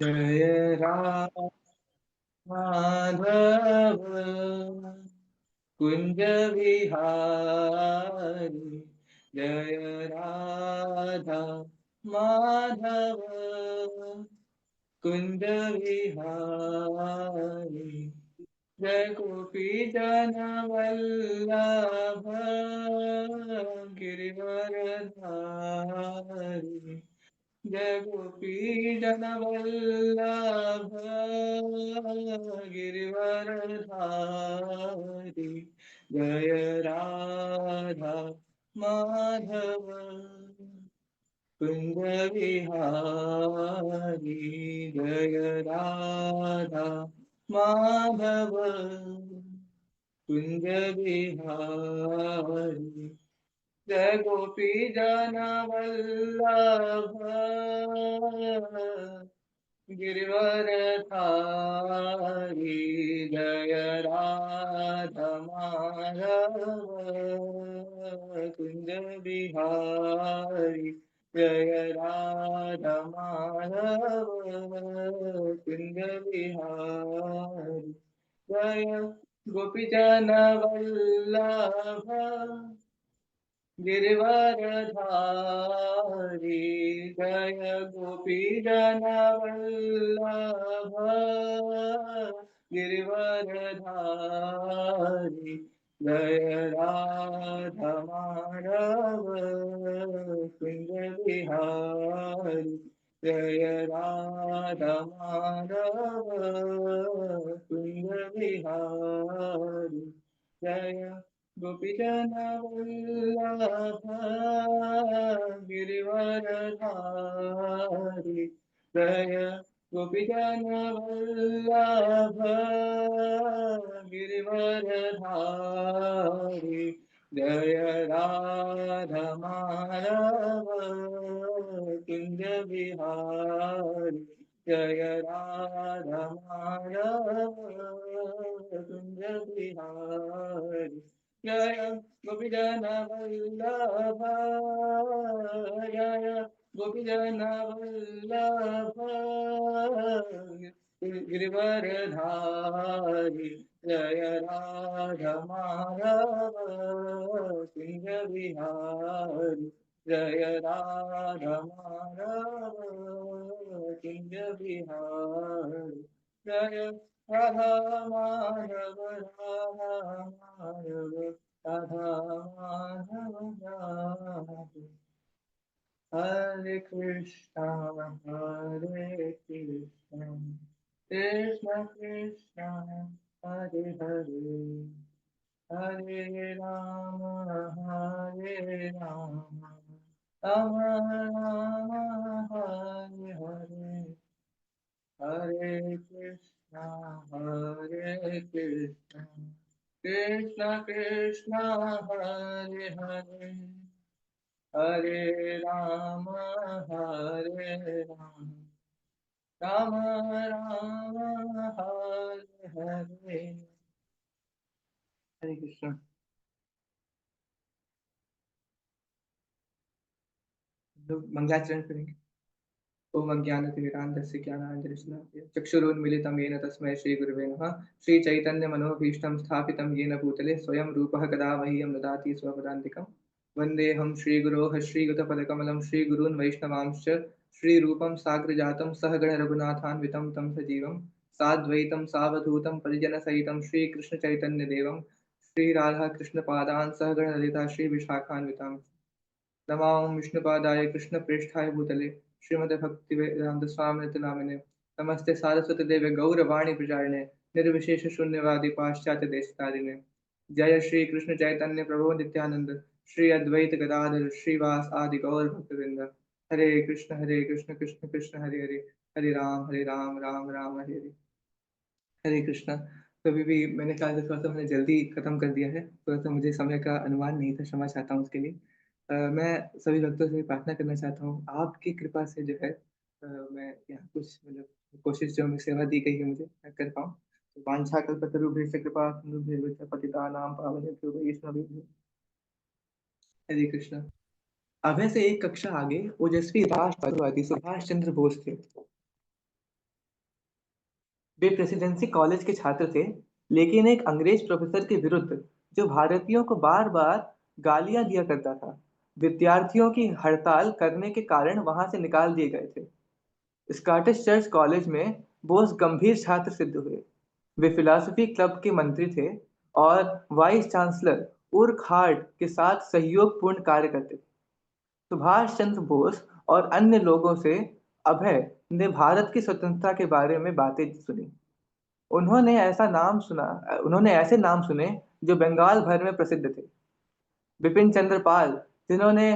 जय राम माधव कुंज विहारी। जय राधा माधव कुंज विहारी। जय गोपी जन वल्लभ गिरिवरधारी। जय गोपी जन वल्लभ गिरिवरधारी। जय राधा माधव कुंज विहारी। जय राधा माधव कुंज विहारी। जय गोपी जन वल्लभ गिरिवरधारी। जय राधा माधव कुंज विहारी। जय राधा माधव कुंज विहारी। जय गोपीजन वल्लभ गिरिवरधारी। जय गोपीजन वल्लभ गिरिवरधारी। जय राधा माधव कुंज विहारी। जय राधा माधव कुंज विहारी। जय गोपीजन वल्लभ गिरिवरधारी। जय गोपीजन वल्लभ गिरिवरधारी। जय राधा माधव कुंज विहारी। जय राधा माधव कुंज विहारी। जय गोपीजन वल्लभ जय गोपीजन वल्लभ गिरिवरधारी। जय राधा माधव कुंज विहारी। जय राधा माधव कुंज विहारी। जय राधा माधव राधा माधव राधा माधव राधे। हरे कृष्णा कृष्ण कृष्ण हरे हरे हरे राम राम राम हरे हरे। हरे कृष्णा कृष्ण कृष्ण हरे हरे हरे राम राम राम हरे हरे। हरे कृष्ण। लोग मंगलाचरण करेंगे। ओम अज्ञानतिमिरान्धस्य ज्ञानाञ्जनशलाकया चक्षुरुन्मीलितं येन तस्मै श्रीगुरुवे नमः। श्रीचैतन्यमनोभीष्टं स्थापितं येन भूतले स्वयं रूपः कदा मह्यं ददाति स्वपदान्तिकं। वन्देऽहं श्रीगुरोः श्रीयुतपदकमलं श्रीगुरून् वैष्णवांश्च श्रीरूपं साग्रजातं सहगण रघुनाथान्वितं तं सजीवं साद्वैतं सावधूतं परिजनसहितं श्रीकृष्णचैतन्यदेवं श्रीराधाकृष्णपादान् सहगण ललिता श्रीविशाखान्वितां नमां विष्णुपादाय कृष्णप्रेष्ठाय भूतले श्रीमद्भक्तिवेदान्तस्वामिनिति नामिने नमस्ते सारस्वतीदेवे गौरवाणी प्रचारिणे निर्विशेषशून्यवादी पाश्चात्यदेशतारिणे। जय श्री कृष्ण चैतन्य प्रभु नित्यानंद श्री अद्वैत गदाधर श्रीवास आदि गौर भक्तवृंद। हरे कृष्ण कृष्ण कृष्ण हरे हरे हरे राम राम राम हरे हरे। हरे कृष्णा। कभी भी मैंने कहा था थोड़ा सा मैंने जल्दी खत्म कर दिया है, थोड़ा सा मुझे समय का अनुमान नहीं था, क्षमा चाहता हूँ उसके लिए। मैं सभी भक्तों से प्रार्थना करना चाहता हूँ आपकी कृपा से जो है मैं यहाँ कुछ मतलब कोशिश जो हमें सेवा दी गई है मुझे मैं कर पाऊँ। तो वांछा कल्पतरुभ्यश्च कृपा सिन्धुभ्यश्च पतितानां पावनेभ्यो वैष्णवेभ्यो। हरे कृष्णा। अभय से एक कक्षा आगे ओजस्वी राष्ट्रवादी सुभाष चंद्र बोस थे। वे प्रेसिडेंसी कॉलेज के छात्र थे, लेकिन एक अंग्रेज प्रोफेसर के विरुद्ध जो भारतीयों को बार बार गालियां दिया करता था, विद्यार्थियों की हड़ताल करने के कारण वहां से निकाल दिए गए थे। स्कॉटिश चर्च कॉलेज में बोस गंभीर छात्र सिद्ध हुए। वे फिलॉसफी क्लब के मंत्री थे और वाइस चांसलर उर्कहार्ट के साथ सहयोगपूर्ण कार्य करते थे। सुभाष चंद्र बोस और अन्य लोगों से अभय ने भारत की स्वतंत्रता के बारे में बातें सुनी। उन्होंने ऐसे नाम सुने जो बंगाल भर में प्रसिद्ध थे। बिपिन चंद्र पाल, जिन्होंने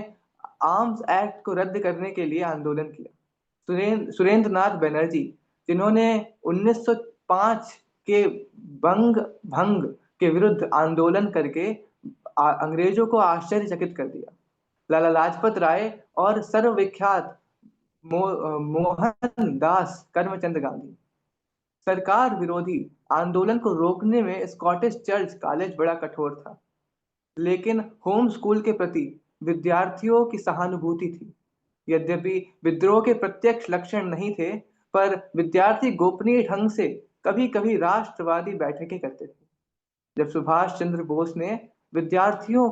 आर्म्स एक्ट को रद्द करने के लिए आंदोलन किया। सुरेंद्र नाथ बनर्जी, जिन्होंने 1905 के बंग भंग के विरुद्ध आंदोलन करके अंग्रेजों को आश्चर्यचकित कर दिया। लाला लाजपत राय और सर्वविख्यात मोहन दास करमचंद गांधी। सरकार विरोधी आंदोलन को रोकने में स्कॉटिश चर्च कॉलेज बड़ा कठोर था, लेकिन होम स्कूल के प्रति विद्यार्थियों की सहानुभूति थी। यद्यपि विद्रोह के प्रत्यक्ष लक्षण नहीं थे, पर विद्यार्थी गोपनीय ढंग से कभी कभी राष्ट्रवादी बैठकें करते थे। जब सुभाष चंद्र बोस ने विद्यार्थियों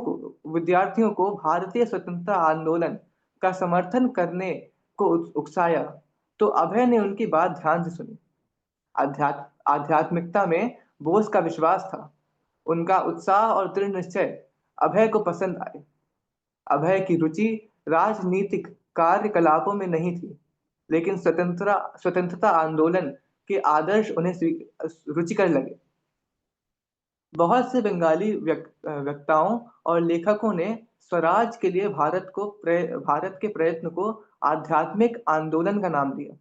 को भारतीय स्वतंत्रता आंदोलन का समर्थन करने को उकसाया, तो अभय ने उनकी बात ध्यान से सुनी। आध्यात्मिकता में बोस का विश्वास था। उनका उत्साह और दृढ़ निश्चय अभय को पसंद आए। अभय की रुचि राजनीतिक कार्यकलापों में नहीं थी, लेकिन स्वतंत्रता आंदोलन के आदर्श उन्हें रुचिकर लगे। बहुत से बंगाली वक्ताओं और लेखकों ने स्वराज के लिए भारत के प्रयत्न को आध्यात्मिक आंदोलन का नाम दिया।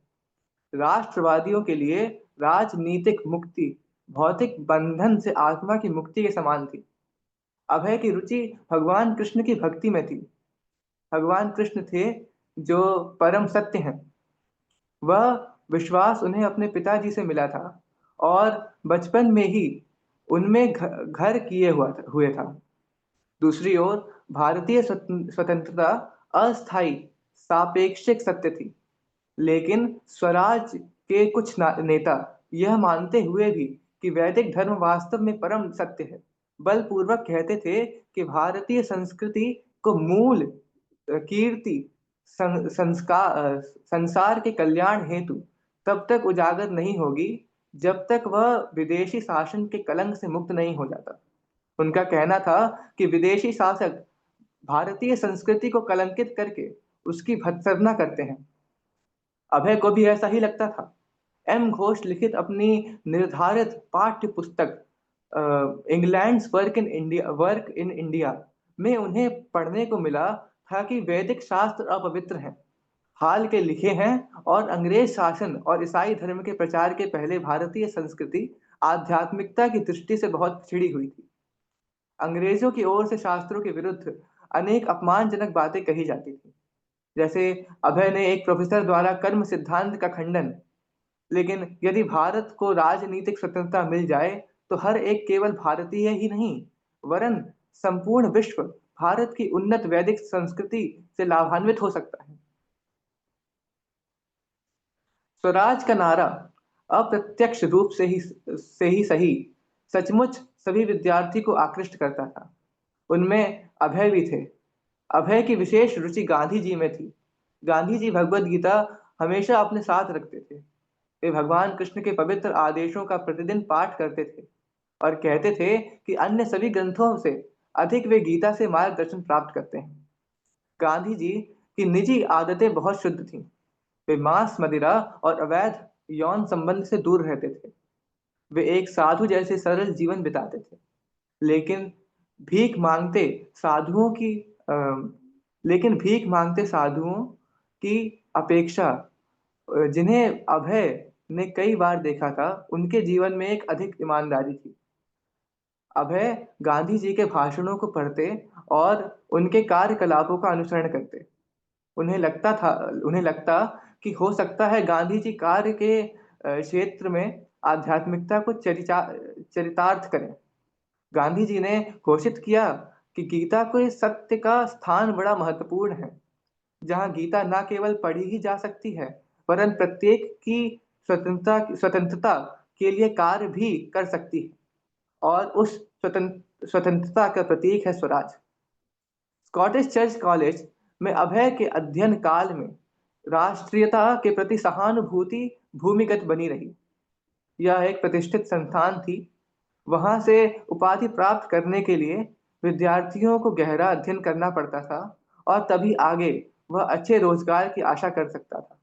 राष्ट्रवादियों के लिए राजनीतिक मुक्ति भौतिक बंधन से आत्मा की मुक्ति के समान थी। अभय की रुचि भगवान कृष्ण की भक्ति में थी। भगवान कृष्ण थे जो परम सत्य हैं। वह विश्वास उन्हें अपने पिताजी से मिला था और बचपन में ही उनमें घर किए हुए था। दूसरी ओर भारतीय स्वतंत्रता अस्थायी सापेक्षिक सत्य थी, लेकिन स्वराज के कुछ नेता यह मानते हुए भी कि वैदिक धर्म वास्तव में परम सत्य है, बलपूर्वक कहते थे कि भारतीय संस्कृति को मूल कीर्ति संसार के कल्याण हेतु तब तक उजागर नहीं होगी जब तक वह विदेशी शासन के कलंक से मुक्त नहीं हो जाता। उनका कहना था कि विदेशी शासक भारतीय संस्कृति को कलंकित करके उसकी भत्सना करते हैं। अभय को भी ऐसा ही लगता था। एम घोष लिखित अपनी निर्धारित पाठ्य पुस्तक इंग्लैंड वर्क इन इंडिया में उन्हें पढ़ने को मिला था कि वैदिक शास्त्र अपवित्र हैं, हाल के लिखे हैं और अंग्रेज शासन और ईसाई धर्म के प्रचार के पहले भारतीय संस्कृति आध्यात्मिकता की दृष्टि से बहुत छिड़ी हुई थी। अंग्रेजों की ओर से शास्त्रों के विरुद्ध अनेक अपमानजनक बातें कही जाती थी, जैसे अभय ने एक प्रोफेसर द्वारा कर्म सिद्धांत का खंडन। लेकिन यदि भारत को राजनीतिक स्वतंत्रता मिल जाए तो हर एक केवल भारतीय ही नहीं वरन संपूर्ण विश्व भारत की उन्नत वैदिक संस्कृति से लाभान्वित हो सकता है। स्वराज का नारा अप्रत्यक्ष रूप से ही सही सचमुच सभी विद्यार्थी को आकृष्ट करता था। उनमें अभय भी थे। अभय की विशेष रुचि गांधी जी में थी। गांधी जी भगवत गीता हमेशा अपने साथ रखते थे। वे भगवान कृष्ण के पवित्र आदेशों का प्रतिदिन पाठ करते थे और कहते थे कि अन्य सभी ग्रंथों से अधिक वे गीता से मार्गदर्शन प्राप्त करते हैं। गांधी जी की निजी आदतें बहुत शुद्ध थीं। वे मांस मदिरा और अवैध यौन संबंध से दूर रहते थे। वे एक साधु जैसे सरल जीवन बिताते थे, लेकिन भीख मांगते साधुओं की अ, लेकिन भीख मांगते साधुओं की अपेक्षा जिन्हें अभय ने कई बार देखा था, उनके जीवन में एक अधिक ईमानदारी थी। अभय गांधी जी के भाषणों को पढ़ते और उनके कार्यकलापों का अनुसरण करते। उन्हें लगता कि हो सकता है गांधी जी कार्य के क्षेत्र में आध्यात्मिकता को चरितार्थ करें। गांधी जी ने घोषित किया कि गीता को इस सत्य का स्थान बड़ा महत्वपूर्ण है, जहां गीता न केवल पढ़ी ही जा सकती है वरन प्रत्येक की स्वतंत्रता के लिए कार्य भी कर सकती है, और उस स्वतंत्रता का प्रतीक है स्वराज। स्कॉटिश चर्च कॉलेज में अभय के अध्ययन काल में राष्ट्रीयता के प्रति सहानुभूति भूमिगत बनी रही। यह एक प्रतिष्ठित संस्थान थी। वहां से उपाधि प्राप्त करने के लिए विद्यार्थियों को गहरा अध्ययन करना पड़ता था, और तभी आगे वह अच्छे रोजगार की आशा कर सकता था।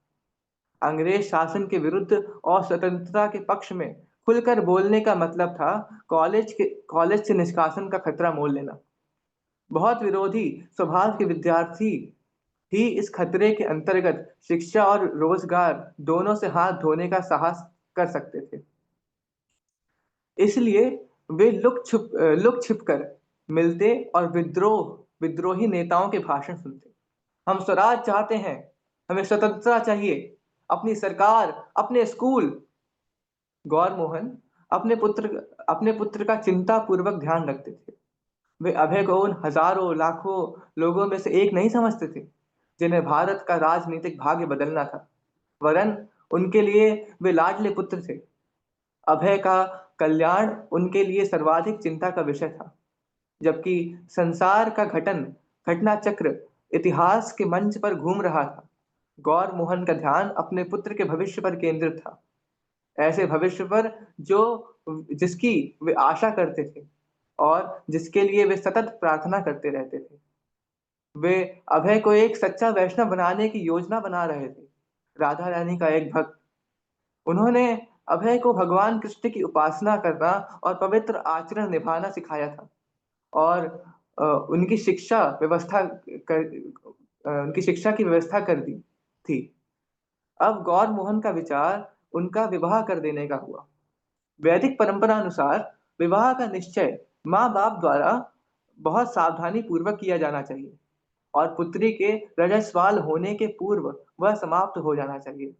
अंग्रेज शासन के विरुद्ध और स्वतंत्रता के पक्ष में खुलकर बोलने का मतलब था कॉलेज से निष्कासन का खतरा मोल लेना। बहुत विरोधी स्वभाव के विद्यार्थी ही इस खतरे के अंतर्गत शिक्षा और रोजगार दोनों से हाथ धोने का साहस कर सकते थे। इसलिए वे लुक छिप कर मिलते और विद्रोही नेताओं के भाषण सुनते। हम स्वराज चाहते हैं, हमें स्वतंत्रता चाहिए, अपनी सरकार, अपने स्कूल। गौर मोहन अपने पुत्र का चिंता पूर्वक ध्यान रखते थे। वे अभय को उन हजारों लाखों लोगों में से एक नहीं समझते थे जिन्हें भारत का राजनीतिक भाग्य बदलना था, वरन उनके लिए वे लाडले पुत्र थे। अभय का कल्याण उनके लिए सर्वाधिक चिंता का विषय था, जबकि संसार का घटना चक्र इतिहास के मंच पर घूम रहा था। गौर मोहन का ध्यान अपने पुत्र के भविष्य पर केंद्रित था, ऐसे भविष्य पर जो जिसकी वे आशा करते थे और जिसके लिए वे सतत प्रार्थना करते रहते थे। वे अभय को एक सच्चा वैष्णव बनाने की योजना बना रहे थे, राधा रानी का एक भक्त। उन्होंने अभय को भगवान कृष्ण की उपासना करना और पवित्र आचरण निभाना सिखाया था, और उनकी उनकी शिक्षा की व्यवस्था कर दी थी। अब गौर मोहन का विचार उनका विवाह कर देने का हुआ। वैदिक परंपरा अनुसार विवाह का निश्चय माँ बाप द्वारा बहुत सावधानी पूर्वक किया जाना चाहिए, और पुत्री के रजस्वाल होने के पूर्व वह समाप्त हो जाना चाहिए।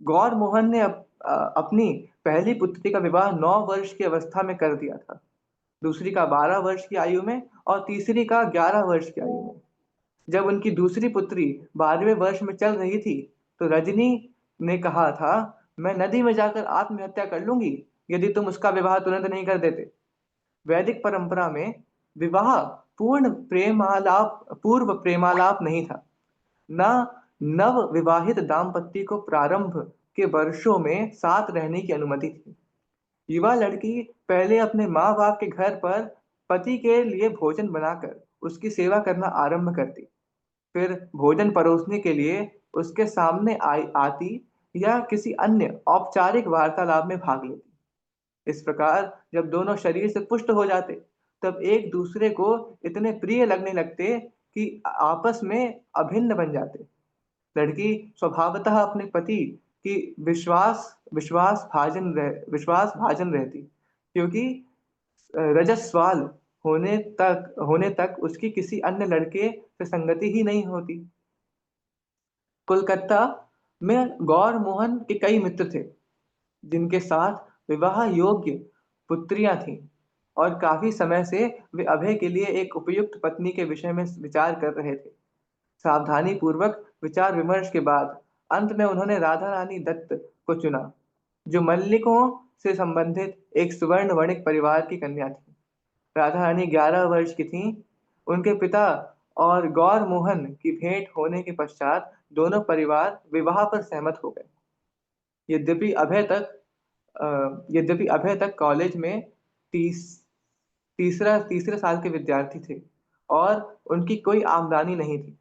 गौर मोहन ने अपनी पहली पुत्री का विवाह 9 वर्ष की अवस्था में कर दिया था, दूसरी का 12 वर्ष की आयु में, और तीसरी का 11 वर्ष की आयु में। जब उनकी दूसरी पुत्री 12वें वर्ष में चल रही थी, तो रजनी ने कहा था, मैं नदी में जाकर आत्महत्या कर लूंगी यदि तुम उसका विवाह तुरंत नहीं कर देते। वैदिक परंपरा में विवाह पूर्व प्रेमालाप नहीं था। न नव विवाहित दाम्पत्य को प्रारंभ के वर्षों में साथ रहने की अनुमति थी। युवा लड़की पहले अपने माँ बाप के घर पर पति के लिए भोजन बनाकर उसकी सेवा करना आरंभ करती, फिर भोजन परोसने के लिए उसके सामने आती, या किसी अन्य औपचारिक वार्तालाप में भाग लेती। इस प्रकार जब दोनों शरीर से पुष्ट हो जाते, तब एक दूसरे को इतने प्रिय लगने लगते कि आपस में अभिन्न बन जाते। लड़की स्वभावतः अपने पति की विश्वास भाजन रहती, क्योंकि रजस्वाल होने तक उसकी किसी अन्य लड़के से संगति ही नहीं होती। कोलकाता में गौर मोहन के कई मित्र थे जिनके साथ विवाह योग्य पुत्रियां थीं, और काफी समय से वे अभय के लिए एक उपयुक्त पत्नी के विषय में विचार कर रहे थे। सावधानी पूर्वक विचार विमर्श के बाद अंत में उन्होंने राधा रानी दत्त को चुना, जो मल्लिकों से संबंधित एक सुवर्ण वणिक परिवार की कन्या थी। राधा रानी 11 वर्ष की थीं। उनके पिता और गौर मोहन की भेंट होने के पश्चात दोनों परिवार विवाह पर सहमत हो गए। यद्यपि अभय तक कॉलेज में तीस तीसरे साल के विद्यार्थी थे और उनकी कोई आमदनी नहीं थी,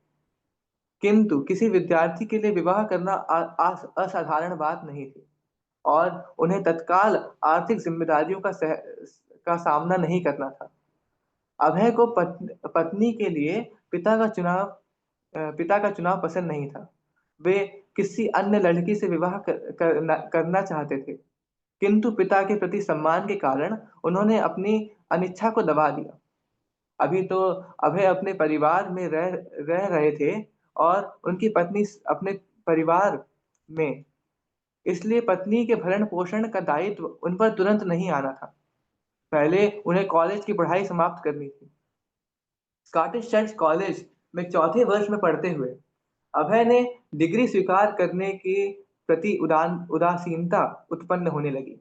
किंतु किसी विद्यार्थी के लिए विवाह करना असाधारण बात नहीं थी, और उन्हें तत्काल आर्थिक जिम्मेदारियों का सामना नहीं करना था। अभय को पत्नी के लिए पिता का चुनाव पसंद नहीं था। वे किसी अन्य लड़की से विवाह करना चाहते थे, किंतु पिता के प्रति सम्मान के कारण उन्होंने अपनी अनिच्छा को दबा दिया। अभी तो अभय अपने परिवार में रह रहे थे और उनकी पत्नी अपने परिवार में, इसलिए पत्नी के भरण पोषण का दायित्व उन पर तुरंत नहीं आना था। पहले उन्हें कॉलेज की पढ़ाई समाप्त करनी थी। स्कॉटिश चर्च कॉलेज में चौथे वर्ष में पढ़ते हुए अभय ने डिग्री स्वीकार करने के प्रति उदासीनता उत्पन्न होने लगी।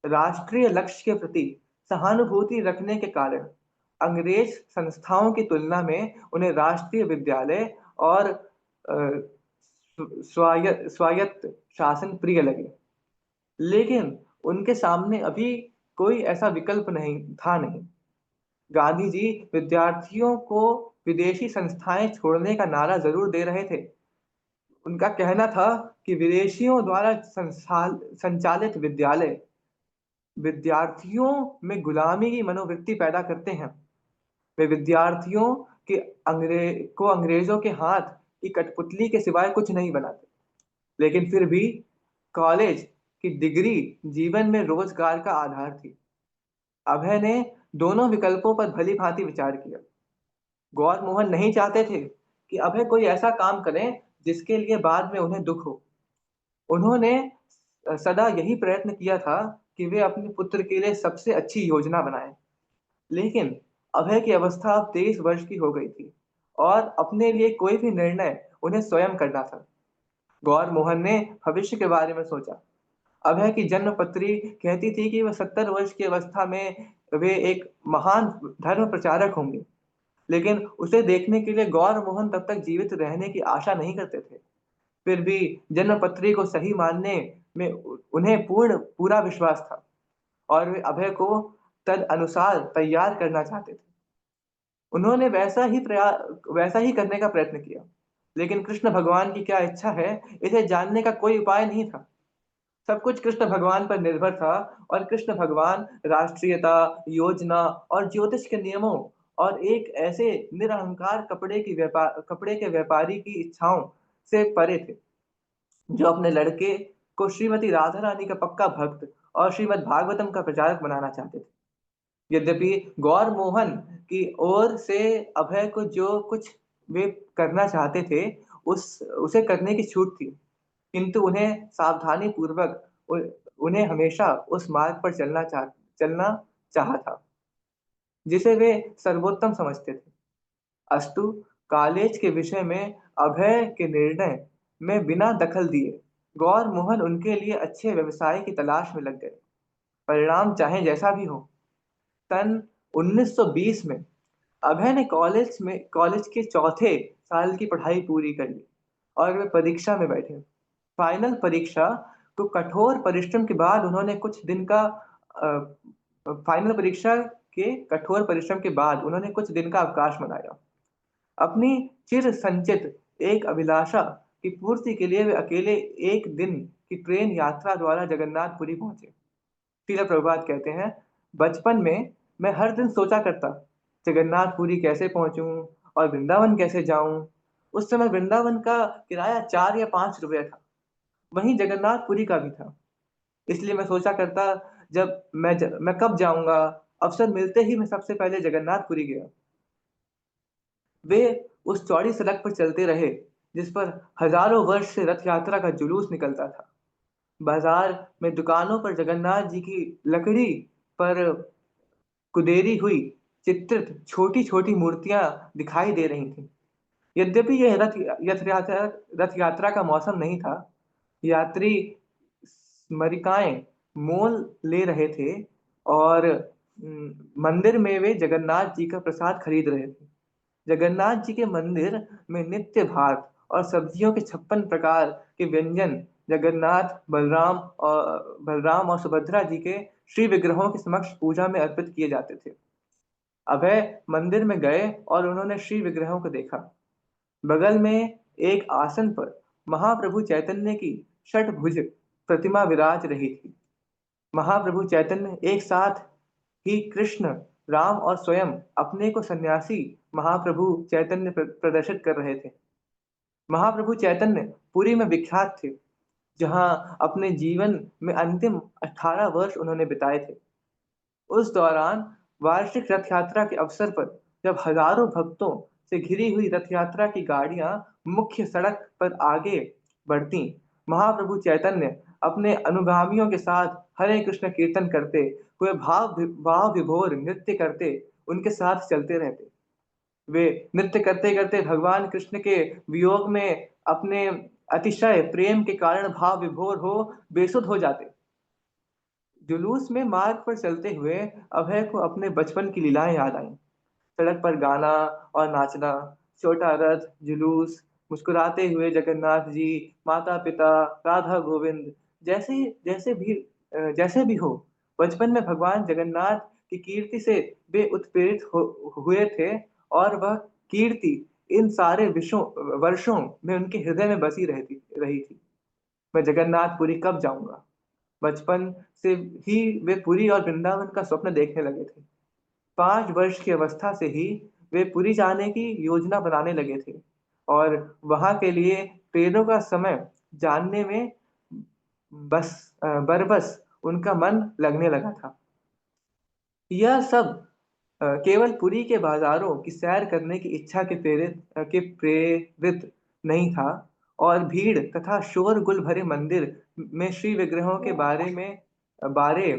राष्ट्रीय लक्ष्य के प्रति सहानुभूति रखने के कारण अंग्रेज संस्थाओं की तुलना में उन्हें राष्ट्रीय विद्यालय और स्वायत्त शासन प्रिय लगे। लेकिन उनके सामने अभी कोई ऐसा विकल्प नहीं। गांधी जी विद्यार्थियों को विदेशी संस्थाएं छोड़ने का नारा जरूर दे रहे थे। उनका कहना था कि विदेशियों द्वारा संचालित विद्यालय विद्यार्थियों में गुलामी की मनोवृत्ति पैदा करते हैं। वे विद्यार्थियों के अंग्रेजों के हाथ की कठपुतली के सिवाय कुछ नहीं बनाते। लेकिन फिर भी कॉलेज की डिग्री जीवन में रोजगार का आधार थी। अभय ने दोनों विकल्पों पर भली भांति विचार किया। गौर मोहन नहीं चाहते थे कि अभय कोई ऐसा काम करें जिसके लिए बाद में उन्हें दुख हो। उन्होंने सदा यही प्रयत्न किया था कि वे अपने पुत्र के लिए सबसे अच्छी योजना बनाएं। लेकिन अभय की अवस्था अब 23 वर्ष की हो गई थी और अपने लिए कोई भी निर्णय उन्हें स्वयं करना था। गौर मोहन ने भविष्य के बारे में सोचा। अभय की जन्म पत्री कहती थी कि वह 70 वर्ष की अवस्था में वे एक महान धर्म प्रचारक होंगे। लेकिन उसे देखने के लिए गौर मोहन तब तक जीवित रहने की आशा नहीं करते थे। फिर भी जन्म पत्री को सही मानने में उन्हें पूरा विश्वास था और वे अभय को तद अनुसार तैयार करना चाहते थे। उन्होंने वैसा ही करने का प्रयत्न किया। लेकिन कृष्ण भगवान की क्या इच्छा है, इसे जानने का कोई उपाय नहीं था। सब कुछ कृष्ण भगवान पर निर्भर था और कृष्ण भगवान राष्ट्रीयता, योजना और ज्योतिष के नियमों और एक ऐसे निरहंकार कपड़े के व्यापारी की इच्छाओं से परे थे, जो अपने लड़के को श्रीमती राधा रानी का पक्का भक्त और श्रीमद् भागवतम का प्रचारक बनाना चाहते थे। यद्यपि गौर मोहन की ओर से अभय को जो कुछ वे करना चाहते थे उसे करने की छूट थी, किंतु उन्हें सावधानी पूर्वक उन्हें हमेशा उस मार्ग पर चलना चाहा था जिसे वे सर्वोत्तम समझते थे। अस्तु, कॉलेज के विषय में अभय के निर्णय में बिना दखल दिए गौर मोहन उनके लिए अच्छे व्यवसाय की तलाश में लग गए। परिणाम चाहे जैसा भी हो, सन 1920 में अभय ने कॉलेज के चौथे साल की पढ़ाई पूरी कर ली और वे परीक्षा में बैठे। फाइनल परीक्षा को कठोर परिश्रम के बाद उन्होंने कुछ दिन का फाइनल परीक्षा के कठोर परिश्रम के बाद उन्होंने कुछ दिन का अवकाश मनाया। अपनी चिर संचित एक अभिलाषा की पूर्ति के लिए वे अकेले एक दिन की ट्रेन यात्रा द्वारा जगन्नाथपुरी पहुंचे। श्रील प्रभुपाद कहते हैं, बचपन में मैं हर दिन सोचा करता, जगन्नाथपुरी कैसे पहुंचूं और वृंदावन कैसे जाऊं। उस समय वृंदावन का किराया 4 या 5 रुपया था, वहीं जगन्नाथपुरी का भी था। इसलिए मैं सोचा करता, जब मैं कब जाऊंगा। अवसर मिलते ही मैं सबसे पहले जगन्नाथपुरी गया। वे उस चौड़ी सड़क पर चलते रहे जिस पर हजारों वर्ष से रथ यात्रा का जुलूस निकलता था। बाजार में दुकानों पर जगन्नाथ जी की लकड़ी पर कुदेरी हुई चित्रित छोटी छोटी मूर्तियां दिखाई दे रही थीं। यद्यपि यह रथ यात्रा का मौसम नहीं था, यात्री स्मरिकाएं मोल ले रहे थे और मंदिर में वे जगन्नाथ जी का प्रसाद खरीद रहे थे। जगन्नाथ जी के मंदिर में नित्य भात और सब्जियों के 56 प्रकार के व्यंजन बलराम और सुभद्रा जी के श्री विग्रहों के समक्ष पूजा में अर्पित किए जाते थे। अभय मंदिर में गए और उन्होंने श्री विग्रहों को देखा। बगल में एक आसन पर महाप्रभु चैतन्य की षटभुज प्रतिमा विराज रही थी। महाप्रभु चैतन्य एक साथ ही कृष्ण, राम और स्वयं अपने को सन्यासी महाप्रभु चैतन्य प्रदर्शित कर रहे थे। महाप्रभु चैतन्य पुरी में विख्यात थे, जहां अपने जीवन में अंतिम 18 वर्ष उन्होंने बिताए थे। उस दौरान वार्षिक रथ यात्रा के अवसर पर जब हजारों भक्तों से घिरी हुई रथ यात्रा की गाड़ियां मुख्य सड़क पर आगे बढ़ती, महाप्रभु चैतन्य अपने अनुगामियों के साथ हरे कृष्ण कीर्तन करते हुए भाव विभोर नृत्य करते उनके साथ चलते रहते। वे नृत्य करते करते भगवान कृष्ण के वियोग में अपने अतिशय प्रेम के कारण भाव विभोर हो बेसुध हो जाते। जुलूस में मार्ग पर चलते हुए अभय को अपने बचपन की लीलाएं याद आईं। सड़क पर गाना और नाचना, छोटा रथ, जुलूस, मुस्कुराते हुए जगन्नाथ जी, माता पिता, राधा गोविंद, जैसे जैसे भी हो, बचपन में भगवान जगन्नाथ की कीर्ति से वे हुए थे, और वह कीर्ति इन सारे वर्षों में उनके हृदय में बसी रहती रही थी। मैं जगन्नाथपुरी कब जाऊंगा? बचपन से ही वे पुरी और वृंदावन का स्वप्न देखने लगे थे। 5 वर्ष की अवस्था से ही वे पुरी जाने की योजना बनाने लगे थे, और वहां के लिए ट्रेनों का समय जानने में बरबस उनका मन लगने लगा था। यह सब केवल पुरी के बाजारों की सैर करने की इच्छा के प्रेरित नहीं था, और भीड़ तथा शोरगुल भरे मंदिर में श्री विग्रहों के बारे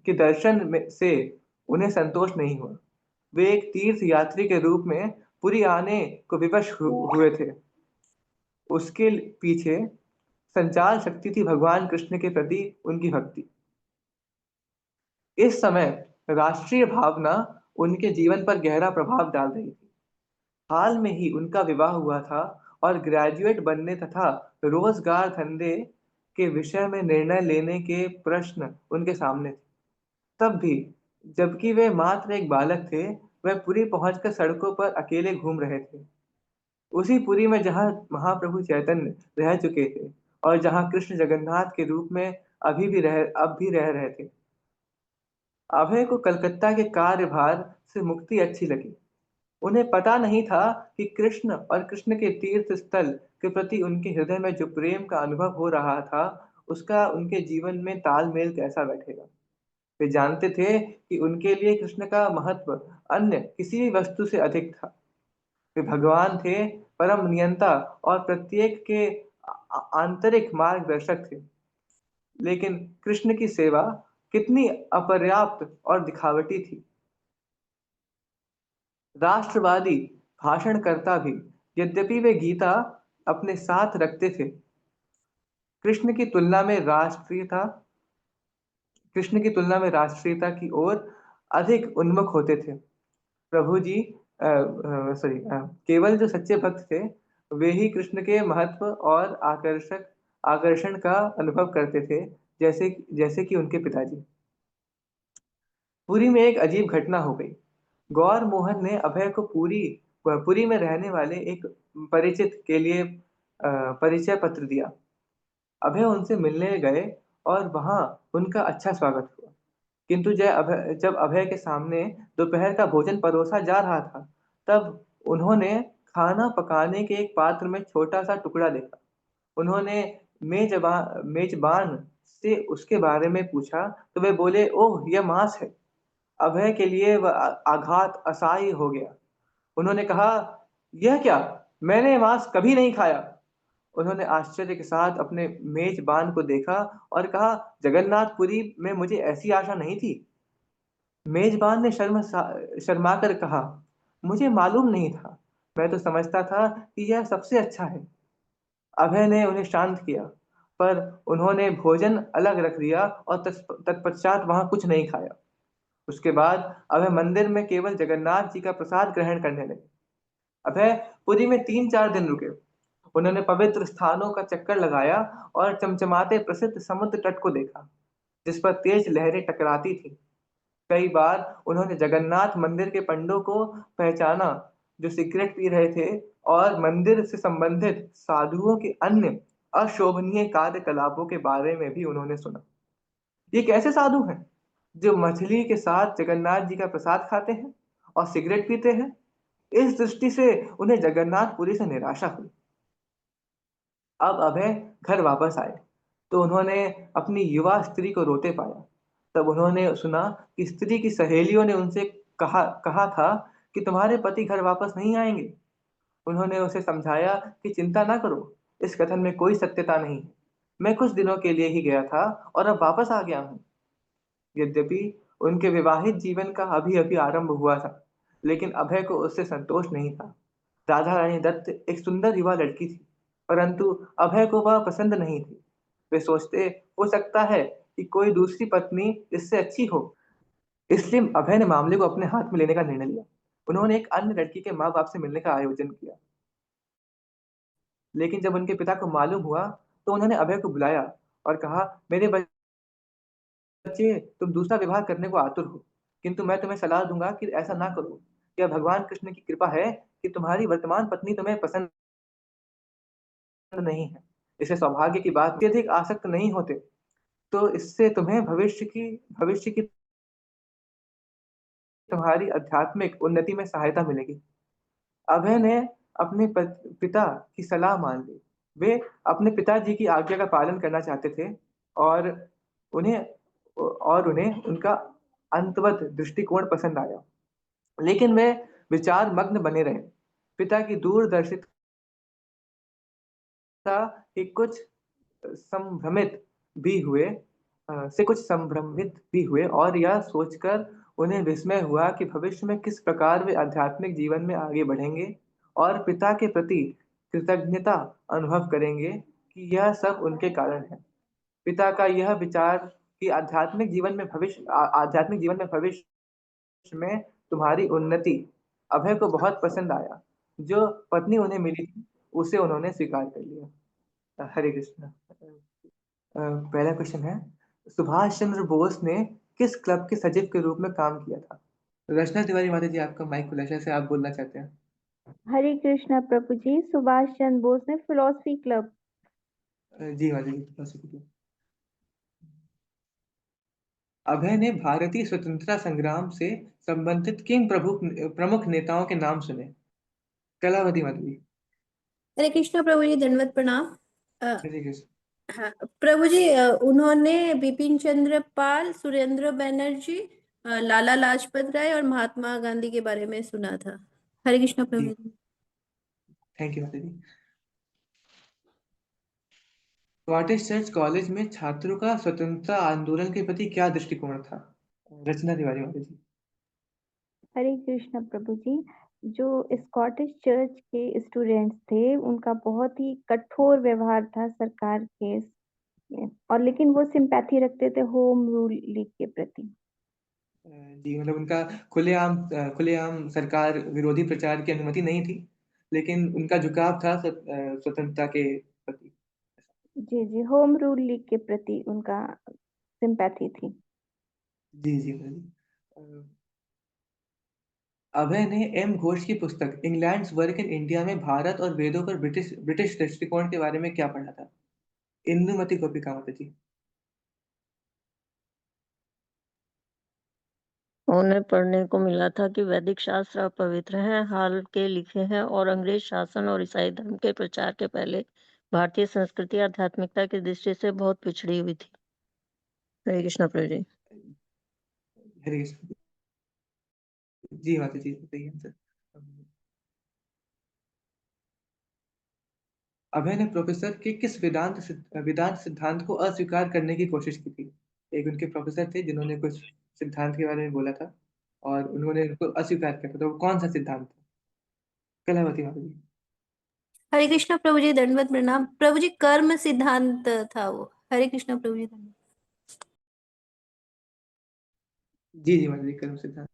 के से उन्हें संतोष नहीं हुआ। वे एक तीर्थ यात्री के रूप में पुरी आने को विवश हुए थे। उसके पीछे संचार शक्ति थी भगवान कृष्ण के प्रति उनकी भक्ति। इस समय राष्ट्रीय भावना उनके जीवन पर गहरा प्रभाव डाल रही थी। हाल में ही उनका विवाह हुआ था, और ग्रेजुएट बनने तथा रोजगार धंधे के विषय में निर्णय लेने के प्रश्न उनके सामने थे। तब भी, जबकि वे मात्र एक बालक थे, वह पुरी पहुंचकर सड़कों पर अकेले घूम रहे थे। उसी पुरी में जहां महाप्रभु चैतन्य रह चुके थे, और जहां कृष्ण जगन्नाथ के रूप में अब भी रह रहे थे। अभय को कलकत्ता के कार्यभार से मुक्ति अच्छी लगी। उन्हें पता नहीं था कि कृष्ण और कृष्ण के तीर्थ स्थल के प्रति उनके हृदय में जो प्रेम का अनुभव हो रहा था, उसका उनके जीवन में तालमेल कैसा बैठेगा। वे जानते थे कि उनके लिए कृष्ण का महत्व अन्य किसी भी वस्तु से अधिक था। वे भगवान थे, परम नियंता और प्रत्येक के आंतरिक मार्गदर्शक थे। लेकिन कृष्ण की सेवा कितनी अपर्याप्त और दिखावटी थी। राष्ट्रवादी भाषणकर्ता भी, यद्यपि वे गीता अपने साथ रखते थे, कृष्ण की तुलना में राष्ट्रीयता कृष्ण की तुलना में राष्ट्रीयता की ओर अधिक उन्मुख होते थे। प्रभु जी सॉरी केवल जो सच्चे भक्त थे, वे ही कृष्ण के महत्व और आकर्षण का अनुभव करते थे, जैसे जैसे कि उनके पिताजी। पुरी में एक अजीब घटना हो गई। गौर मोहन ने अभय को पुरी में रहने वाले एक परिचित के लिए परिचय पत्र दिया। अभय उनसे मिलने गए, और वहां उनका अच्छा स्वागत हुआ। किंतु जब अभय के सामने दोपहर का भोजन परोसा जा रहा था, तब उन्होंने खाना पकाने के एक पात्र में छोटा सा टुकड़ा देखा। उन्होंने मेजबान से उसके बारे में पूछा, तो वे बोले, ओह, यह मांस है। अभय के लिए वह आघात असह्य हो गया। उन्होंने कहा, यह क्या? मैंने मांस कभी नहीं खाया। उन्होंने आश्चर्य के साथ अपने मेजबान को देखा और कहा, जगन्नाथपुरी में मुझे ऐसी आशा नहीं थी। मेजबान ने शर्मा कर कहा, मुझे मालूम नहीं था। मैं तो समझता था कि यह सबसे अच्छा है। अभय ने उन्हें शांत किया, पर उन्होंने भोजन अलग रख दिया और तत्पश्चात वहां कुछ नहीं खाया। उसके बाद अभय मंदिर में केवल जगन्नाथ जी का प्रसाद ग्रहण करने लगे। अभय पुरी में 3-4 दिन रुके। उन्होंने पवित्र स्थानों का चक्कर लगाया और चमचमाते प्रसिद्ध समुद्र तट को देखा, जिस पर तेज लहरें टकराती थी। कई बार उन्होंने जगन्नाथ मंदिर के पंडों को पहचाना, जो सिगरेट पी रहे थे, और मंदिर से संबंधित साधुओं के अन्य अशोभनीय कार्यकलापों के बारे में भी उन्होंने सुना। ये कैसे साधु हैं जो मछली के साथ जगन्नाथ जी का प्रसाद खाते हैं और सिगरेट पीते हैं? इस दृष्टि से उन्हें जगन्नाथपुरी से निराशा हुई। अब अभय घर वापस आए, तो उन्होंने अपनी युवा स्त्री को रोते पाया। तब उन्होंने सुना कि स्त्री की सहेलियों ने उनसे कहा था कि तुम्हारे पति घर वापस नहीं आएंगे। उन्होंने उसे समझाया कि चिंता ना करो, इस कथन में कोई सत्यता नहीं है। मैं कुछ दिनों के लिए ही गया था, और अब वापस आ गया हूँ। यद्यपि उनके विवाहित जीवन का अभी अभी आरंभ हुआ था, लेकिन अभय को उससे संतोष नहीं था। राधा रानी दत्त एक सुंदर युवा लड़की थी, परंतु अभय को वह पसंद नहीं थी। वे सोचते, हो सकता है कि कोई दूसरी पत्नी इससे अच्छी हो, इसलिए अभय ने मामले को अपने हाथ में लेने का निर्णय लिया। उन्होंने एक अन्य लड़की के माँ बाप से मिलने का आयोजन किया, लेकिन जब उनके पिता को मालूम हुआ तो उन्होंने अभय को बुलाया और कहा, मेरे बच्चे, तुम दूसरा विवाह करने को आतुर हो, किंतु मैं तुम्हें सलाह दूंगा कि ऐसा ना करो। यह भगवान कृष्ण की कृपा है कि तुम्हारी वर्तमान पत्नी तुम्हें पसंद नहीं है। इसे सौभाग्य की बात, अत्यधिक आसक्त नहीं होते तो इससे तुम्हें भविष्य की तुम्हारी आध्यात्मिक उन्नति में सहायता मिलेगी। अभय ने अपने पिता की सलाह मान ली। वे अपने पिताजी की आज्ञा का पालन करना चाहते थे और उन्हें उन्हें उनका अंतवत दृष्टिकोण पसंद आया, लेकिन वे विचार मग्न बने रहे। पिता की दूरदर्शिता कि कुछ संभ्रमित भी हुए कुछ संभ्रमित भी हुए और यह सोचकर उन्हें विस्मय हुआ कि भविष्य में किस प्रकार वे आध्यात्मिक जीवन में आगे बढ़ेंगे और पिता के प्रति कृतज्ञता अनुभव करेंगे कि यह सब उनके कारण है। पिता का यह विचार कि आध्यात्मिक जीवन में भविष्य में तुम्हारी उन्नति अभय को बहुत पसंद आया। जो पत्नी उन्हें मिली थी उसे उन्होंने स्वीकार कर लिया। हरे कृष्ण। पहला क्वेश्चन है, सुभाष चंद्र बोस ने किस क्लब के सचिव के रूप में काम किया था? रचना तिवारी माता जी, आपका माइक खुला है, से आप बोलना चाहते हैं? हरे कृष्णा प्रभु जी, सुभाष चंद्र बोस ने फिलोसफी क्लब। जी माता जी, फिलोसफी क्लब। अभय ने भारतीय स्वतंत्रता संग्राम से संबंधित किन प्रमुख नेताओं के नाम सुने? कलावती माता जी। हरे कृष्णा प्रभु जी, दंडवत प्रणाम। हरे कृष्ण। हाँ प्रभु जी, उन्होंने बिपिन चंद्र पाल, सुरेंद्र बनर्जी, लाला लाजपत राय और महात्मा गांधी के बारे में सुना था। हरे कृष्णा प्रभु जी, जी। थैंक यू माता जी। स्कॉटिश चर्च कॉलेज में छात्रों का स्वतंत्रता आंदोलन के प्रति क्या दृष्टिकोण था? रचना तिवारी माता जी। हरे कृष्णा प्रभु जी, जो स्कॉटिश चर्च के स्टूडेंट्स थे उनका बहुत ही कठोर व्यवहार था सरकार के, और लेकिन वो सिंपैथी रखते थे होम रूल लीग के प्रति। जी, मतलब उनका खुलेआम सरकार विरोधी प्रचार की अनुमति नहीं थी, लेकिन उनका झुकाव था स्वतंत्रता के प्रति। जी जी, होम रूल लीग के प्रति उनका सिंपैथी थी। जी जी माता जी। अभय ने एम घोष की पुस्तक इंग्लैंड्स वर्क इन इंडिया में भारत और वेदों पर ब्रिटिश दृष्टिकोण के बारे में क्या पढ़ा था? इंदुमती गोपिका माता जी। उन्हें पढ़ने को मिला था कि वैदिक शास्त्र अपवित्र हैं, हाल के लिखे हैं और अंग्रेज शासन और ईसाई धर्म के प्रचार के पहले भारतीय संस्कृति आध्यात्मिकता की दृष्टि से बहुत पिछड़ी हुई थी। हरे कृष्णा प्रभु जी। हरे कृष्ण। जी माता जी, सही आंसर। अभय ने प्रोफेसर के किस वेदांत सिद्धांत को अस्वीकार करने की कोशिश की थी? एक उनके प्रोफेसर थे जिन्होंने कुछ सिद्धांत के बारे में बोला था और उन्होंने उनको अस्वीकार किया था, तो वो कौन सा सिद्धांत था? कलावती माता जी। हरे कृष्णा प्रभु जी, दंडवत प्रणाम। प्रभु जी, कर्म सिद्धांत था वो। हरे कृष्णा प्रभु जी, दंडवत। जी जी माता जी, कर्म सिद्धांत।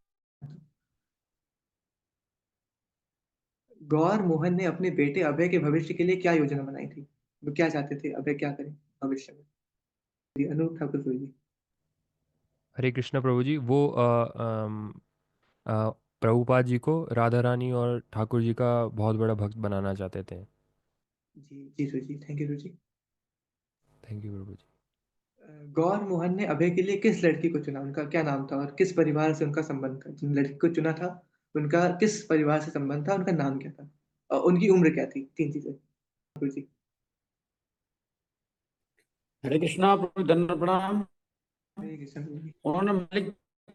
गौर मोहन ने अपने बेटे अभय के भविष्य के लिए क्या योजना बनाई थी? वो क्या चाहते थे अभय क्या करे भविष्य में? जी, अनूप ठाकुर जी। हरे कृष्णा प्रभु जी, वो प्रभुपाद जी को राधा रानी और ठाकुर जी का बहुत बड़ा भक्त बनाना चाहते थे। जी जी जी, थैंक यू जी। Thank you Prabhu ji. गौर मोहन ने अभय के लिए किस लड़की को चुना? उनका क्या नाम था और किस परिवार से उनका संबंध था? जिन लड़की को चुना था उनका किस परिवार से संबंध था, उनका नाम क्या था और उनकी उम्र क्या थी? तीन चीजें जी। हरे कृष्णा प्रभु, दंड प्रणाम। हरे कृष्ण जी। उन्होंने मलिक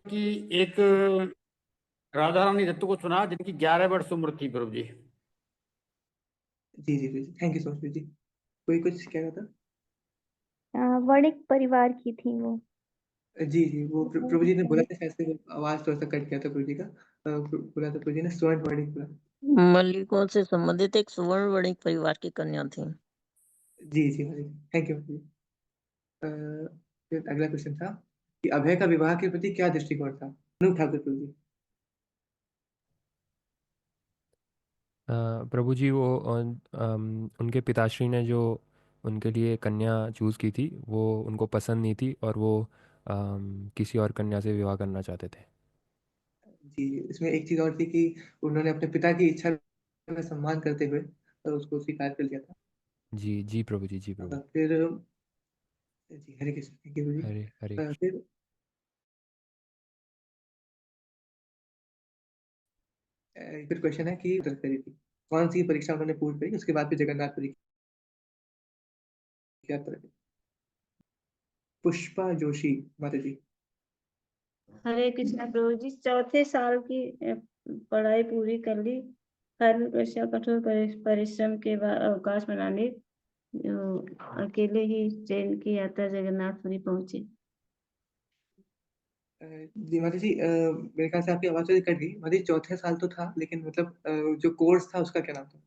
की एक राधा रानी दत्तू को चुना जिनकी 11 वर्ष उम्र थी प्रभु जी। जी जी जी, थैंक यू सो मच जी। कोई कुछ कह रहा था? वणिक परिवार की थी वो। जी जी, वो प्रभु जी ने बोला था, शायद से वो आवाज थोड़ा सा कट गया था प्रभु जी का। बोला था प्रभु जी ने स्वर्ण वर्णिक बोला। मल्लिकों से संबंधित एक सुवर्ण वर्णिक परिवार की कन्या थी। जी जी, थैंक यू। फिर अगला क्वेश्चन था कि अभय का विवाह के प्रति क्या दृष्टिकोण था? अनूप ठाकुर प्रभु जी। प्रभु जी वो उनके पिताश्री ने जो उनके लिए कन्या चूज़ की थी वो उनको पसंद नहीं थी और वो किसी और कन्या से विवाह करना चाहते थे। जी, इसमें एक चीज और थी कि उन्होंने अपने पिता की इच्छा का सम्मान करते हुए उसको स्वीकार कर लिया था। जी जी प्रभु जी, जी प्रभु जी। फिर जी हरे कृष्ण, थैंक यू जी। हरे हरे कृष्ण। फिर फिर क्वेश्चन है कि उत्तर करी थी, कौन सी परीक्षा उन्होंने पूर्ण करी, उसके बाद फिर जगन्नाथपुरी की यात्रा की। पुष्पा जोशी माता जी। हरे कृष्णा प्रभु जी, चौथे साल की पढ़ाई पूरी कर ली। हर वर्षा कठोर परिश्रम के बाद अवकाश मनाने अकेले ही ट्रेन की यात्रा जगन्नाथपुरी पहुंचे। जी माता जी, मेरे ख्याल से आपकी आवाज थोड़ी कट गई माता जी। चौथे साल तो था, लेकिन मतलब जो कोर्स था उसका क्या नाम था?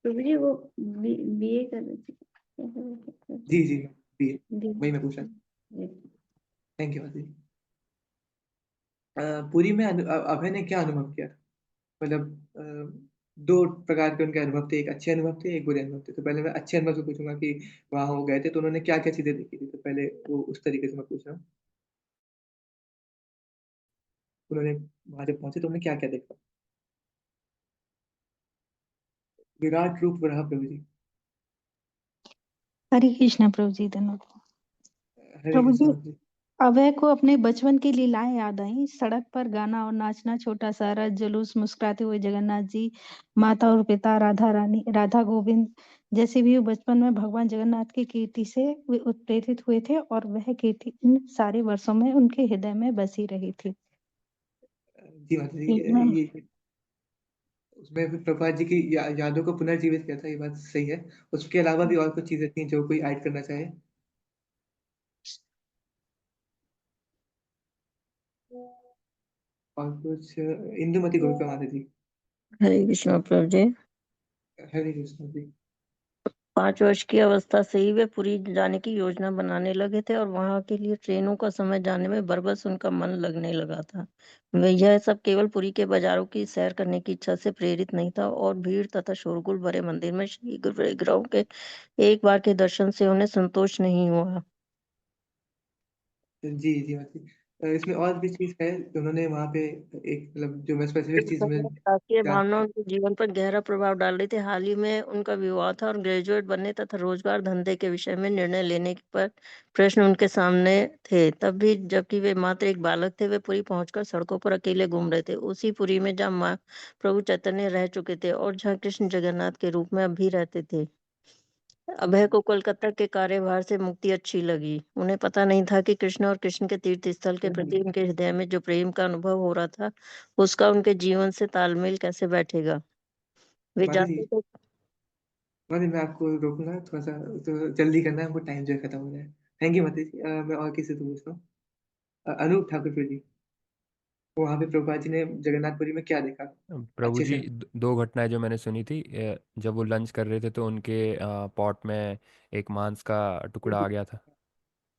प्रभु जी वो बीए कर रहे थे। जी जी, वही मैं पूछ रहा था। जी। थैंक यू माता जी। पुरी में अभय ने क्या अनुभव किया था? मतलब दो प्रकार के उनके अनुभव थे, एक अच्छे अनुभव थे, एक बुरे अनुभव थे। तो पहले मैं अच्छे अनुभव से पूछूंगा कि वहां वो गए थे तो उन्होंने क्या क्या चीजें देखी थी। तो पहले वो उस तरीके से मैं पूछ रहा हूँ, उन्होंने वहां जब पहुंचे तो उन्होंने क्या क्या देखा? विराट रूप रहा प्रभु जी। हरे कृष्णा प्रभु जी, धन्यवाद। हरे प्रभु कृष्ण जी, माता जी। अभय को अपने बचपन की लीलाएं याद आई। सड़क पर गाना और नाचना, छोटा सा रथ, जुलूस, मुस्कुराते हुए जगन्नाथ जी, माता और पिता, राधा रानी, राधा गोविंद जैसे भी वो बचपन में भगवान जगन्नाथ की कीर्ति से वे उत्प्रेरित हुए थे और वह कीर्ति इन सारे वर्षों में उनके हृदय में बसी रही थी। जी माता जी, ठीक है। ये उसमें भी प्रभुपाद जी की यादों को पुनर्जीवित किया था, ये बात सही है। उसके अलावा भी और कुछ चीजें थी जो कोई ऐड करना चाहे? और कुछ इंदुमती गोलका माता जी। हरे कृष्ण प्रभु जी। हरे कृष्ण जी। 5 वर्ष की अवस्था से ही वे पुरी जाने की योजना बनाने लगे थे और वहां के लिए ट्रेनों का समय जानने में बरबस उनका मन लगने लगा था। वे यह सब केवल पुरी के बाजारों की सैर करने की इच्छा से प्रेरित नहीं था और भीड़ तथा शोरगुल भरे मंदिर में श्री विग्रहों के एक बार के दर्शन से उन्हें संतोष नहीं हुआ। जी जी माता जी, इसमें और भी चीज है कि उन्होंने वहां पे एक मतलब जो मैं स्पेसिफिक चीज में राष्ट्रीय जान। भावना उनके जीवन पर गहरा प्रभाव डाल रही थी। हाल ही में उनका विवाह था और ग्रेजुएट बनने तथा रोजगार धंधे के विषय में निर्णय लेने पर प्रश्न उनके सामने थे। तब भी जबकि वे मात्र एक बालक थे, वे पुरी पहुंचकर सड़कों पर अकेले घूम रहे थे, उसी पुरी में जहाँ माँ प्रभु चैतन्य रह चुके थे और जहाँ कृष्ण जगन्नाथ के रूप में अब भी रहते थे। अभय को कोलकाता के कार्यभार से मुक्ति अच्छी लगी। उन्हें पता नहीं था कि कृष्ण और कृष्ण के तीर्थ स्थल के प्रति उनके हृदय में जो प्रेम का अनुभव हो रहा था, उसका उनके जीवन से तालमेल कैसे बैठेगा। वे माता जी, जानते थे। माता जी मैं आपको रोकूंगा थोड़ा सा, तो जल्दी करना है, हमको टाइम जो है खत्म हो रहा है। थैंक यू माता जी। मैं और किसी से पूछता हूँ, अनूप ठाकुर जी। वहां पे प्रभुपाद जी ने जगन्नाथपुरी में क्या देखा प्रभु अच्छे जी, से? दो घटनाएं जो मैंने सुनी थी, जब वो लंच कर रहे थे तो उनके पॉट में एक मांस का टुकड़ा आ गया था।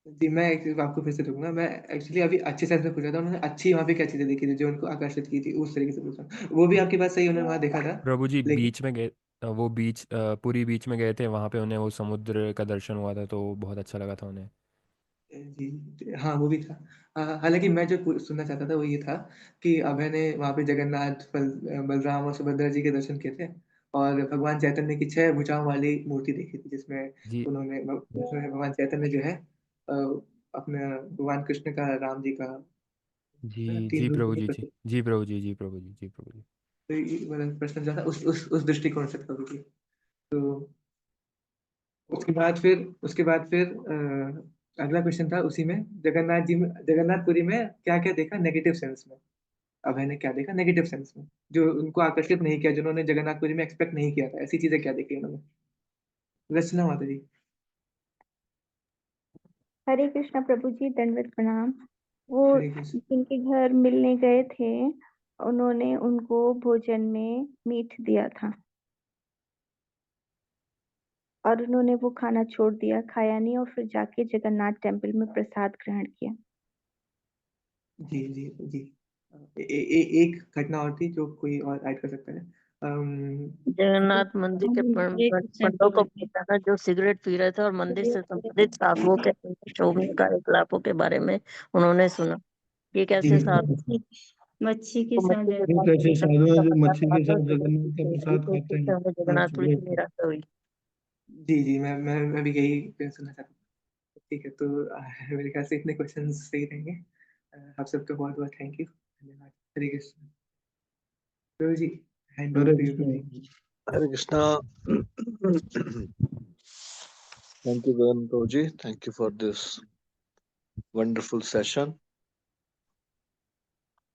जी मैं एक चीज़ आपको फिर से दूंगा। मैं एक्चुअली अभी अच्छे सेंस में पूछा था, उन्होंने अच्छी वहाँ पे क्या चीजें देखी थी जो उनको आकर्षित की थी, उस तरीके से पूछा। वो भी आपकी बात सही, उन्होंने वहाँ देखा था। प्रभु जी लेकिन बीच में गए, वो बीच पूरी बीच में गए थे, वहां पे उन्हें वो समुद्र का दर्शन हुआ था तो बहुत अच्छा लगा था उन्हें। जी हाँ, वो भी था। हालांकि मैं जो सुनना चाहता था वो ये था कि अभय ने वहाँ पे जगन्नाथ, बलराम और सुभद्रा जी के दर्शन किए थे और भगवान चैतन्य की 6 भुजाओं वाली मूर्ति देखी थी, जिसमें जी जिसमें भगवान चैतन्य जो है अ, अपने भगवान कृष्ण का, राम जी का जी 3 जी रूपों प्रभु में जी, जी प्रस्तुत। जी प्रभु जी, जी प्रभु जी, जी प्रभु जी। तो मतलब प्रश्न जो था उस दृष्टिकोण से था क्योंकि। तो उसके बाद फिर अगला क्वेश्चन था उसी में, जगन्नाथपुरी में क्या क्या देखा नेगेटिव सेंस में? अभय ने क्या देखा नेगेटिव सेंस में, जो उनको आकर्षित नहीं किया, जिन्होंने जगन्नाथपुरी में एक्सपेक्ट नहीं किया था, ऐसी चीजें क्या देखी उन्होंने? रचना माता जी। हरे कृष्णा प्रभु जी, दंडवत प्रणाम। वो हरे कृष्ण। जिनके घर मिलने गए थे, उन्होंने उनको भोजन में मीठ दिया था और उन्होंने वो खाना छोड़ दिया, खाया नहीं, और फिर जाके जगन्नाथ टेम्पल में प्रसाद ग्रहण किया। जी जी जी। एक घटना और थी जो कोई और ऐड कर सकता है। जगन्नाथ मंदिर के हरे कृष्ण पंडों को प्रभु जी। पहचाना जो सिगरेट पी रहे थे और मंदिर से संबंधित साधुओं के शोभनीय कार्यकलापों के बारे में उन्होंने सुना। ये कैसे साधु मच्छी के को साथ मच्छी के जगन्नाथ साथ कैसे साधु हैं जो जगन्नाथ मच्छी का के प्रसाद साथ खाते जगन्नाथ का थे। प्रसाद इस खाते से हैं। हमें हाँ, जगन्नाथपुरी की बिल्कुल। निराशा हुई। जी जी, मैं भी यही सुनना चाहता हूँ। ठीक है, तो मेरे ख्याल से इतने क्वेश्चन सही रहेंगे। आप सबका बहुत बहुत थैंक यू, धन्यवाद। Hare Krishna. Prabhu ji, hand over here to you Prabhu Krishna. Ji. Hare Krishna. Thank you, Gagan Prabhuji. Thank you for this wonderful session.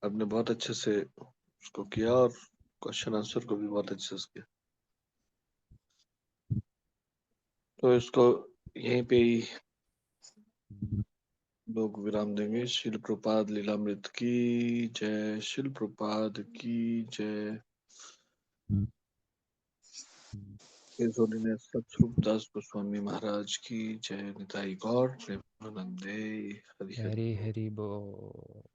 आपने बहुत अच्छे से उसको किया और क्वेश्चन आंसर को भी बहुत अच्छे से किया। तो इसको यहीं पे ही लोग विराम देंगे। शिल प्रपाद लीलामृत की जय, शिल प्रपाद की जय। His Holiness सतस्वरूप दास गोस्वामी महाराज की जय। निताई गौर प्रेमानंदे। हरि हरि हरी बोल। हरी बोल।